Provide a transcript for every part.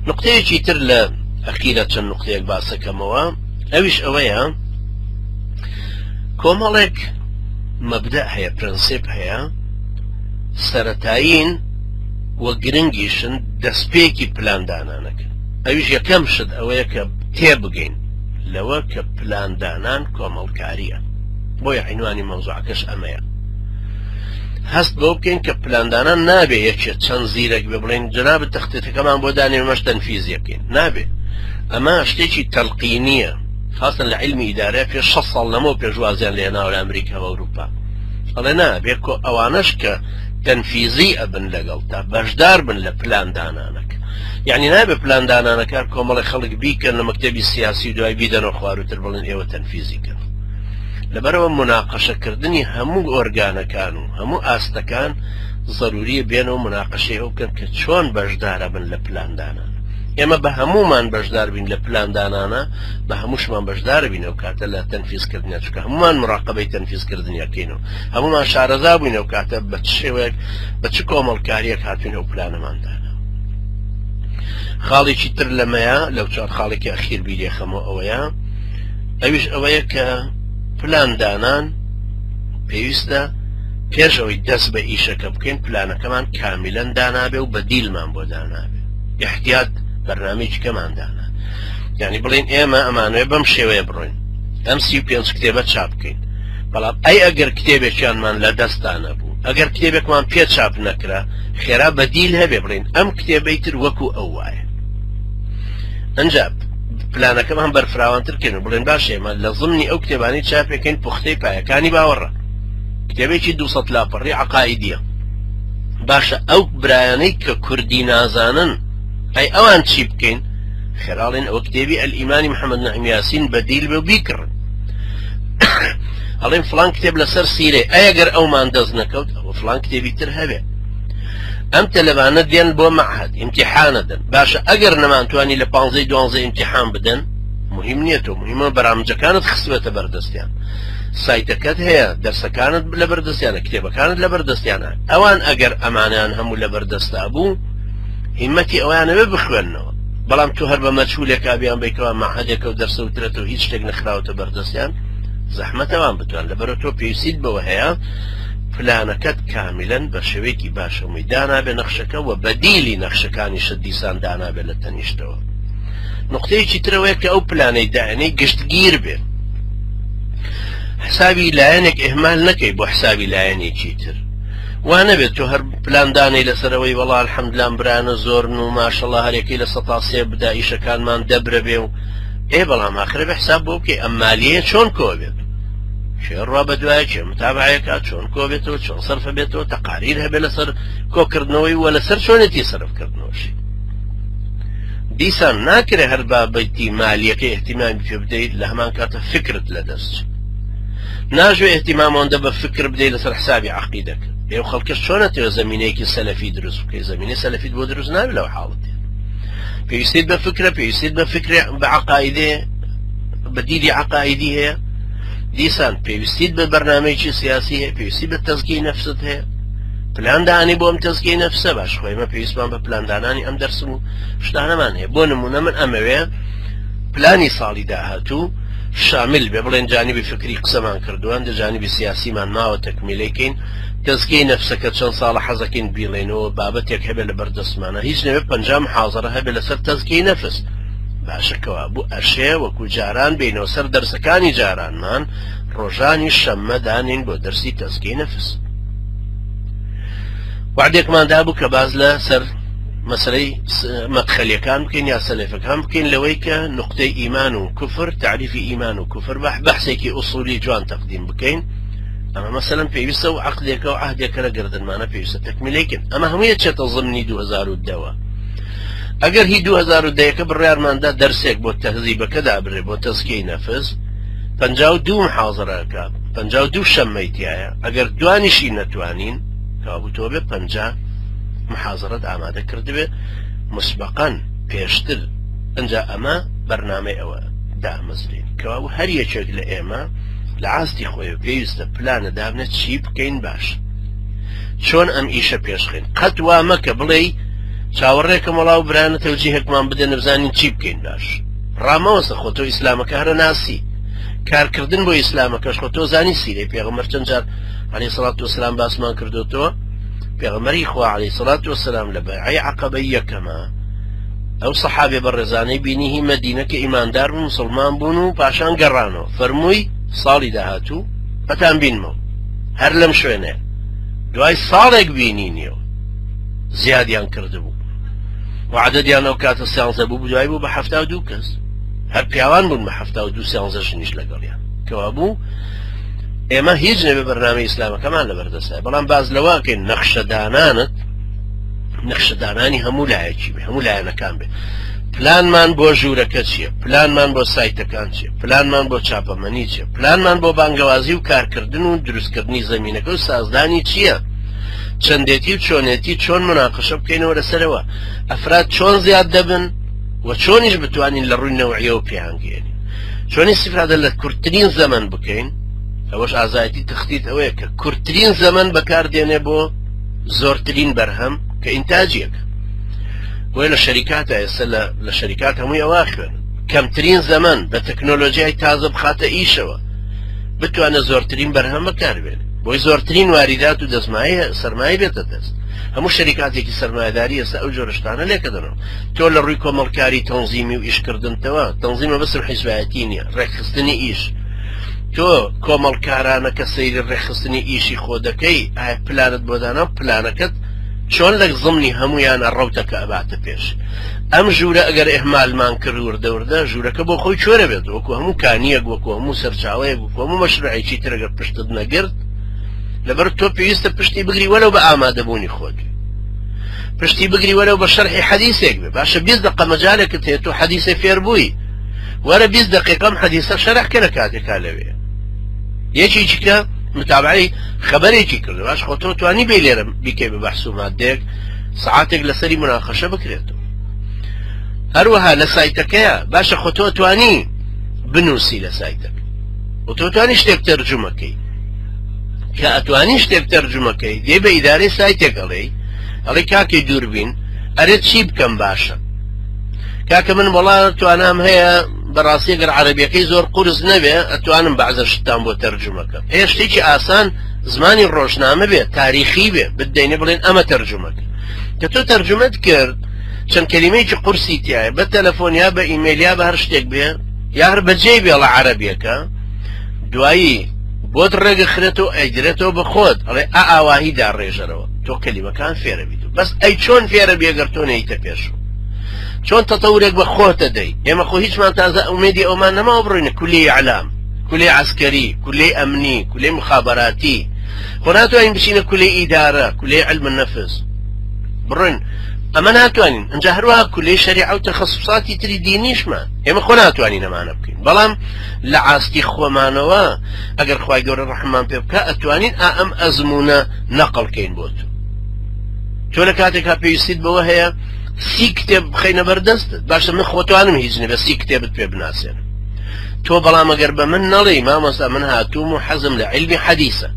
نقطەیەکی تر لە ئەخیرە چەند نقطەیەک باسەکەمەوە ئەویش ئەوەیە کۆمەڵێک مەبدە هەیە پرەنسیپ هەیە سەرەتایین وە گرنگیشن دەستپێکی پلاندانانەکە ئەویش یەکەم شت ئەوەیە کە تێبگەین لەوە کە پلاندانان کۆمەڵکاریە بۆیە عنوانی مەوزوعەکەش ئەمەیە هەست بۆ بکەین کە پلاندانان نابێ یەکێت چەند زیرەک بێ بڵێن جەناب تەختێتەکەمان بۆ دانێمەش تەنفیزیەکەین نابێ ئەمە شتێکی تەلقینیە خاصن لە علمی ئیدارە پێش 6 ساڵ لەمەوە پێشوازیان لێناوە لە ئەمریکا و ئەوروپا ئەڵێ نابێ کۆ ئەوانەش کە تەنفیزی ئەبن لەگەڵ تا بەشدار بن لە پلاندانانەکە یعنی نابێ پلاندانانەکە کۆمەڵی خەڵک بیکەن لە مەکتەبی سیاسی دوای بیدەنەوە خواروتر بڵێن ئێوە تەنفیزیکەن لەبەرەوە مناقەشەکردنی هەموو ئۆرگانەکان و هەموو ئاستەکان ضروریە بێنەوە مناقەشەی ئەو بکەن کە چۆن بەشدارە بن لە پلاندانان ئێمە بە هەمومان بەشدار بین لە پلاندانانە بە هەمووشمان بەشدار بینەوە کاتە لە تەنفیزکردنیە چکە هەمومان مراقبەی تەنفیزکردنیەکەینەوە هەمومان شارەزا بووینەوە کاتە بە شێوەیەک بە چ کۆمەڵکاریەک هاتوینە و پلانەماندانە خاڵێکی تر لەمەیە لەو چوار خاڵێکی ئەخیر بیرێخەمەوە ئەوەیە ئەویش ئەوەیە کە پلاندانان پێویستە پێش ئەوەی دەست بە ئیشەکە بکەین پلانەکەمان کامیلەن دانابێ و بەدیلمان بۆ دانابێ احتیاط بەرنامەیەکەمان دانا یعنی بڵێن ئێمە ئەمانوێ بەم شێوەیە بڕۆین ئەم 35 کتێبە چاپ بکەین بەڵام ئەی ئەگەر کتێبێکیانمان لە دەستانە بوو ئەگەر کتێبێکمان پێ چاپ نەکرا خێرا بەدیل هەبێ بڵێن ئەم کتێبەی تر وەکو ئەو وایە ئەنجا پلانەکەمان بەرفراوانتر کردن و بڵێن باش ئێمە لە ضمنی ئەو کتێبانی چاپێکەین پوختەی پایەکانی باوەڕە کتێبێکی 200 لاپەڕی عەقائیدیە باشە ئەو برایانەی کە کوردی نازانن ئەی ئەوان چی بکەین خێراڵێن ئەوە کتێبی ئەلئیمانی محەممەد نەعیم یاسین بەدیل بێ و بیکڕن ئەڵێن فڵان کتێب لەسەر سیرێ ئەگەر ئەومان دەست نەکەوت ئەوە فڵان کتێبی تر هەبێ ئەم تەلەبانە دێن بۆ مەعهەد ئیمتیحانە دەن باشە ئەگەر نەمانتوانی لە 15-12 ئیمتیحان بدەن مهم نییەتەوە مهمە بەرامجەکانت خستوێتە بەردەستیان سایتەکەت هەیە دەرسەکانت لە بەردەستیانە کتێبەکانت لە بەردەستیانە ئەوان ئەگەر ئەمانیان هەموو لە بەردەستا بوو هیمەتی ئەویانەوێ بخوێننەوە بەڵام تو هەر بە مەجهولێکا بیان بیکەوە مەعهەدێکە و دەرسەوترێتەوە هیچ شتێک نەخراوەتە بەردەستیان زەحمەتەوان بتوان لەبەرەوە تۆ پێویستیت بەوە هەیە پلانەکەت کاملەن بە شێوەیەکی باشەوەی دانابێ نەخشەکە و بەدیلی نەخشەکانی شت دیسان دانابێت لە تەنیشتەوە نقطەیەکی ترەوەیە کە ئەو پلانەی داهێنەی گشتگیر بێ حسابی لایەنێک ئێهمال نەکەی بۆ حسابی لایەنێکی تر وانەبێت تۆ هەر پلاندانەی لەسەرەوەی وەڵا الحەمدلله برانە زۆرن و ماشەڵڵا هەرێکی لە 100 بدا ئیشەکانمان دەبرە بێ و بەڵام ئاخرە بە حساب بۆ بکەی ئەم مالیەیە چۆن کۆ بێت شێڕوا بە دوایە چێ متابعەکە چۆن کۆ بێتەوە چۆن سەرفە بێتەوە تەقاریر هەبێ لەسەر کۆکردنەوەی وە لەسەر چۆنێتی سەرفکردنەوەشی دیسان ناکرێ هەر بابەتی مالیەکەی احتیمامی پێ بدەیت لە هەمان کاتە فکرت لەدەست ناژوێ احتیمامەوەندە بە فکر بدەیت لەسەر حسابی عەقیدەکە ئێوە خەڵکەش چۆنەتەوە زەمینەیەکی سەلەفی دروست بکەی زەمینەی سەلەفیت بۆ دروست نابێت لەو حاڵەتێ پێویستیت بە فکرە پێویستیت بە فکر بە عەقایدێ بە دیدی عەقایدی هەیە دیسان پێویستیت بە بەرنامەیەکی سیاسی هەیە پێویستی بە تەزکیەی نەفست هەیە پلاندانی بۆ ئەم تەزکیەی نەفسە باش خۆی ئێمە پێویستمان بە پلاندانانی ئەم دەرسم و شتانەمان هەیە بۆ نمونە من ئەمەوێ پلانی ساڵی داهاتوو شامل بێ بڵێن جانیبی فکری قسەمان کردووان دە جانیبی سیاسیمان ماوە تەکمیلەکەین تەزکیەی نەفسەکە چەند ساڵە حەزەکەین بیڵێنەوە بابەتێک هەبێت لە بەردەستمانە هیچ نەوێت 50 محاضرە هەبێت لەسەر تەزکیەی نەفس باشەکەوە بوو ئەشێ وەکو جاران بینەوە سەر دەرسەکانی جارانمان ڕۆژانی شەممە دانین بۆ دەرسی تەزکیەی نەفس وعدێکمان دابوو کە باز لە سەر مەسەلەی مەدخەلیەکان بکەین یا سەلەفەکان بکەین لەوەی کە نقطەی ئیمان و کوفر تعریفی ئیمان و کوفر بەحسێکی ئوسولی جوان تەقدیم بکەین ئەمە مەسەلەن پێویستە و عەقدێکە و عەهدێکە لە گردنمانە پێویستە تەکمیلەکەین ئەمە هەموویە چێتە ضمنی 2010 ئەگەر هی 2010 بڕیارماندا دەرسێک بۆ تەهذیبەکە دابرێ بۆ تەزکیەی نەفس 52 محاضرەکە 52 شەممەیتیایە ئەگەر دوانیشی نەتوانین کابوتۆ بێ 50 محاضرەت ئامادە کردبێ مسبقاً پێشتر ئەنجا ئەمە بەرنامەی ئەوە دامەزرێن کەوا هەر یەکێک لە ئێمە لە ئاستی خۆی پێویستە پلانە دابنێت چی بکەین باش چۆن ئەم ئیشە پێشخین قەت وا مەکە بڵێ چاوەڕێکە مەڵاو برانە تەوجیهێکمان بدە نەبزانین چی بکەین باش ڕامەوەسە خۆ تۆ ئیسلامەکە هەرە ناسی کارکردن بۆ ئیسلامەکەش خۆ تۆ زانی سیرەی پێغەمبەر چەند جار عەلەیهی سەڵات وەسەلام باسمان کردوتەوە پێغەمبەری خوا عەلەیهی سەڵات وەسەلام لە بەیعەی عەقەبەی یەکەمە ئەو سەحابێ بەڕێزانەی بینی هی مەدینە کە ئیماندار بوون مسڵمان بوون و پاشان گەڕانەوە فەرمووی ساڵی داهاتوو ئەتان بینمەوە هەر لەم شوێنێ دوای ساڵێک بینینیەوە زیادیان کردبوو و عەدەدیان ئەو کاتە سیانزە بوو دوای بوو بە 72 کەس هەر پیاوان بوون بە 72 سیانزەشنیش لەگەڵیان کەوا بوو ئێمە هیچ نەبێ بەرنامەی ئیسلامەکەمان لەبەردەستای بەڵام باز لەواکەین نەخشەدانانت نەخشەدانانی هەموو لایەکی بێ هەموو لایەنەکان بێ پلانمان بۆ ژوورەکە چییە پلانمان بۆ سایتەکان چییە پلانمان بۆ چاپەمەنی چییە پلانمان بۆ بانگەوازی و کارکردن و دروستکردنی زەمینەکە و سازدانی چییە چەندێتی و چۆنێتی چۆن مناقەشە بکەینەوە لەسەرەوە ئەفراد چۆن زیاد دەبن و چۆنیش بتوانین لە ڕووی نەوعیەوە پێیانگەێنین چۆنی استیفادە لە کورتترین زەمن بکەین ئەوەش ئازایەتی تەختیت ئەوەیە کە کورتترین زەمن بەکاردێنێ بۆ زۆرترین بەرهەم کە ئینتاجیەکە بۆیە لە شەریکاتە ئێستا لە شەریکات هەمووی ئەوە خوێن کەمترین زەمن بە تەکنۆلۆژیای تازە بخاتە ئیشەوە بتوانە زۆرترین بەرهەم بەکاربێنێت بۆی زۆرترین واریدات و دەزمایە سەرمایە بێتە دەست هەموو شەریکاتێکی سەرمایه‌داری ئێستا ئەو جۆرەشتانە لێکە دەنەوە تۆ لە ڕووی کۆمەڵکاری تەنزیمی و ئیشکردنتەوە تەنزیمە بەسم حیزبایەتی نییە ڕێکخستنی ئیش تۆ کۆمەڵکارانە کە سەیری ڕێکخستنی ئیشی خۆ دەکەی ئایا پلانت بۆ دانا پلانەکەت چۆن لە زمنی هەمویانە ڕەوتەکە ئەباتە پێش ئەم ژوورە ئەگەر ئێحمالمان کرد وردەوردە ژوورەکە بۆ خۆی چۆرە بێت وەکو هەموو کانیەک وەکو هەموو سەرچاوەیەک وەکو هەموو مەشروعێکی تر ئەگەر پشتت نەگرت لەبەر تۆ پێویستە پشتی بگری وەلەو بە ئامادەبوونی خۆت پشتی بگری وەلەو بە شەرحی حەدیثێک بێ باشە 20 دقە مەجالێکت هەیە تۆ حەدیثێ فێر بووی وەرە 20 دقیقەم حەدیثە شەرحکە لە کاتێکا لەوێ یەکێکی کە متابعی خەبەرێکی کردو باش خۆ تۆ توانی بێ لێرە بیکەی بە بەحس و مادەیەک سەعاتێک لەسەری مناقەشە بکرێتەوە هەروەها لە سایتەکەیە باشە خۆ تۆ توانی بنووسی لە سایتەکە و تۆ توانی شتێک تەرجمەکەی کە ئەتوانی شتێک تەرجمەکەی دێ بە ئیدارەی سایتێک ئەڵێ کاکەی دووربین ئەرێت چی بکەم باشە کاکە من وەڵا توانام هەیە بەڕاستی گەر عەرەبیەکەی زۆر قورس نەبێ ئەتوانم بەعزە شتان بۆ تەرجمەکە هەیە شتێکی ئاسان زمانی ڕۆژنامە بێ تاریخی بێ بدەینێ بڵێن ئەمە تەرجمەکە کە تۆ تەرجمەت کرد چەند کەلیمەیەکی قورسی تایە بە تەلەفۆن یا بە ئیمێل یا بە هەر شتێک بێ یا هەر بەجێی بێڵە عەرەبیەکە دوایی بۆت ڕێگە خرێتەوە ئەیدرێتەوە بە خۆت ئەڵێ ئاواهی داڕێژەرەوە تۆ کەلیمەکان فێرە بیت بەس ئەی چۆن فێرە بێگەر تۆ نەیتە پێشوو چۆن تەتەورێک بە خۆتە دەی ئێمە خۆ هیچمان تازە ئومێدی ئەومان نەماوە بڕۆینە کولی ئەعلام کولی عسکەری کولی ئەمنی کولی مخابەراتی خۆ ناتوانین بچینە کولی ئیدارە کولی علم النەفس بڕۆین ئەمە ناتوانین ئەنجا هەروەها کولی شەریعە و تەخەسوساتی تری دینیشمان ئێمە خۆ ناتوانین ئەمانە بکەین بەڵام لە ئاستی خۆمانەوە ئەگەر خوای گەورە ڕەحمان پێ بکە ئەتوانین ئەم ئەزمونە نەقڵکەین بۆ تۆ لە کاتێکا پێویستیت بەوە هەیە 30 کتێب بخەینە بەردەستت باشە من خۆتوانم هیچ نەبێ 30 کتێبت پێ بناسێنم تۆ بەڵام ئەگەر بە من نەڵێی مامۆستا من هاتووم و حەزم لە عیلمی حەدیثە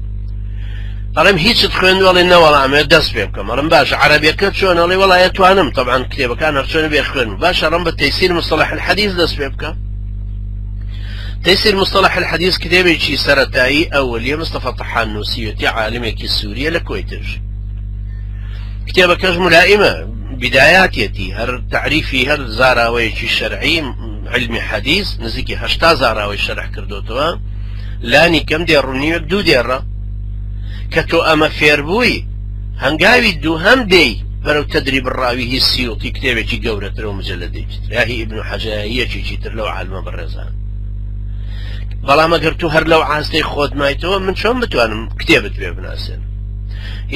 ئەڵێم هیچت خوێندوەڵێ نەوەڵامێ دەست پێ بکەم ئەڵێم باشە عەرەبیەکە چۆن ئەڵێ وەڵایە توانم طبعا کتێبەکان هەرچۆنە بێ خوێنم باشە ڕەم بە تەیسیر مصطلح الحەدیث دەست پێ بکە تەیسیر مصطلح الحەدیث کتێبێکی سەرەتایی ئەوەلیە مستەفا طەحان نووسیوەتی عالمێکی سووریە لە کۆیترژ کتێبەکەش ملائمە بداياتيتي هر تعريفي هر زاراويكي شرعي علمي حديث نزيكي 80 زاراوي شرح كردوتوا لاني كم دير رونيوك دو ديرا كتو اما فيربوي هنقاوي دو هم دي برو تدريب الراوي هي السيوطي كتابة قورة رو مجلدي هي ابن حجاهية جيتر لو علمه بالرزان بلا ما قرتو هر لو عاستي خود مايتو من شون بتوانم كتابة بيبناسين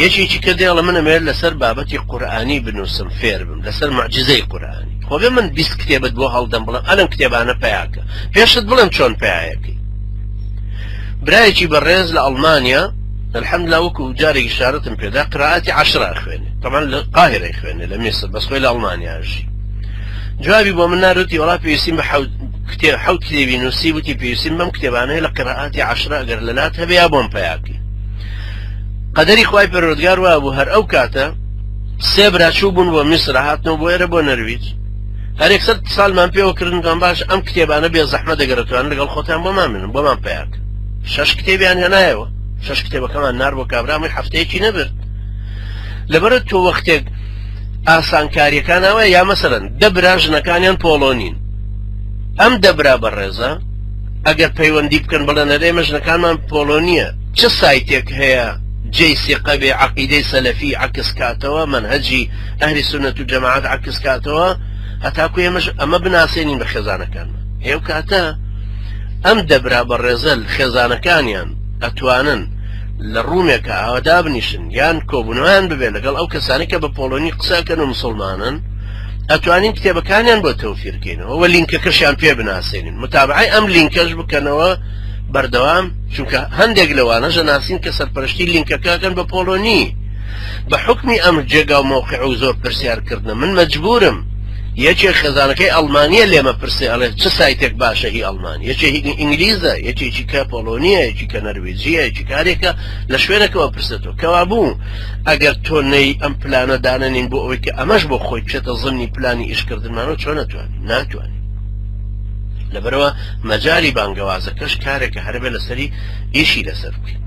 یەکێکی کە دێڵە منە مێر لەسەر بابەتی قورئانی بنووسم فێر بم لەسەر معجزەی قورئانی خۆ بێ من 20 کتێبت بۆ هەڵدەم بڵێم ئەلەم کتێبانە پەیاکە پێشت بڵێم چۆن پەیاەکەی برایەکی بەڕێز لە ئەڵمانیا الحەمدلله وەکو جارێکی شارەتم پێدا قراءەتی 10 خوێنێ طبعا لە قاهرەی خوێنێ لە میسر بەس خۆی لە ئەڵمانیاژی جوابی بۆ من ناروتی وڵا پێویستیم بە حەوت کتێبی نووسی وتی پێویستیم بەم کتێبانەیە لە قراءەتی 10 ئەگەر لەلات هەبێ یا بۆم پەیاکەی قەدەری خوای پەروەردگار وا بوو هەر ئەو کاتە سێ براچوو بوون بۆ میسر هاتنەوە بۆ ئێرە بۆ نەرویج هەرێک سەد ساڵمان پێوەکردن گەم باش ئەم کتێبانە بێ زەحمە دەگەڕێتوان لەگەڵ خۆتان بۆمان منن بۆمان پیاک 6 کتێبیان هێنایەوە 6 کتێبەکەمان نار بۆ کابرامی هەفتەیەکی نەبرد لەبەرە تۆ وەختێک ئاسانکاریەکانەوە یا مەسەرەن دەبرا ژنەکانیان پۆلۆنین ئەم دەبرا بەڕێزە ئەگەر پەیوەندی بکەن بڵێن ئێمە ژنەکانمان پۆلۆنیە چ سایتێک هەیە جێی سیقە بێ عەقیدەی سەلەفی عەکس کاتەوە منهەجی ئەهلی سونەت و جەماعەت عەکس کاتەوە هەتاکو ئەمە بناسێنین بە خێزانەکانمان ئێو کاتە ئەم دەبرا بەڕێزە خێزانەکانیان ئەتوانن لە ڕوومێکە ئاوەدا بنیشن یان کۆبوونەوەیان ببێت لەگەڵ ئەو کەسانی کە بە پۆلۆنی قسەکەن و مسلمانن ئەتوانین کتێبەکانیان بۆ تەوفیرکەینەوە و لیnkەکەشیان پێ بناسێنین متابعی ئەم لیnkەش بکەنەوە بەردەوام چونکە هەندێک لەوانەژە ناسین کە سەرپەرشتی لیnkەکەکەن بە پۆلۆنی بە حکمی ئەم جێگا و مۆقع و زۆر پرسیارکردنە من مەجبورم یەکێک خێزانەکەی ئەڵمانیە لێمە پرسێ ئەڵێ چ سایتێک باشە هی ئەڵمانی یەکێکی ئینگلیزە یەکێکی کە پۆلۆنیە یەکی کە نەرویجیە یەکی کارێکە لە شوێنەکەەوە پرسێتەوە کەوا بوو ئەگەر تۆ نەی ئەم پلانە دانەنین بۆ ئەوەی کە ئەمەش بۆ خۆی بچێتە زمنی پلانی ئیشکردنمانەوە چۆن ناتوانین لەبەرەوە مەجای بانگەوازەکەش کارێکە هەربێ لەسەری ئیشی لەسەر بکەین